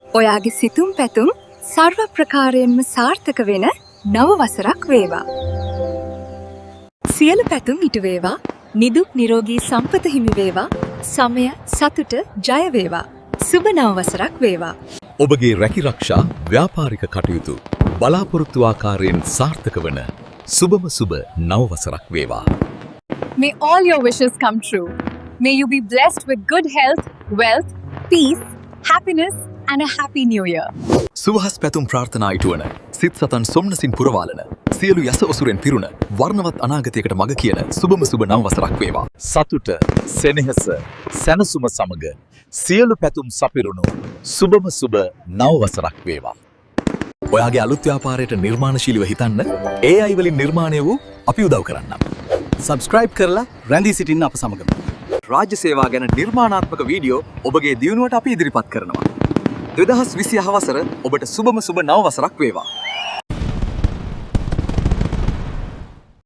ඔයාගේ සිතුම් පැතුම් සර්ව ප්‍රකාරයෙන්ම සාර්ථක වෙන නව වසරක් වේවා. සියලු පැතුම් ඉටු වේවා. නිදුක් නිරෝගී සම්පත හිමි වේවා. සමය සතුට ජය වේවා. සුබ නව වසරක් වේවා. ඔබගේ රැකිරක්ෂා ව්‍යාපාරික කටයුතු බලාපොරොත්තු ආකාරයෙන් සාර්ථක වන සුබම සුබ නව වසරක් වේවා. May all your wishes come true. May you be blessed with good health, wealth, peace, happiness and a happy new year. සුවහස් පැතුම් ප්‍රාර්ථනා ඉටුවන සිත් සතන් සොම්නසින් පුරවාලන සියලු යස ඔසුරෙන් පිරුණ වර්ණවත් අනාගතයකට මඟ කියන සුබම සුබ නව වසරක් වේවා. සතුට, සෙනෙහස, සැනසුම සමග සියලු පැතුම් සපිරුණු සුබම සුබ නව වසරක් වේවා. ඔයාගේ අලුත් ව්‍යාපාරයට නිර්මාණශීලීව හිතන්න AI වලින් නිර්මාණය වූ අපි උදව් කරන්නම්. සබස්ක්‍රයිබ් කරලා රැඳී සිටින්න අප සමගම. රාජ්‍ය සේවා ගැන නිර්මාණාත්මක වීඩියෝ ඔබගේ දියුණුවට අපි ඉදිරිපත් කරනවා. 2020 වසර ඔබට සුබම සුබ නව වසරක් වේවා.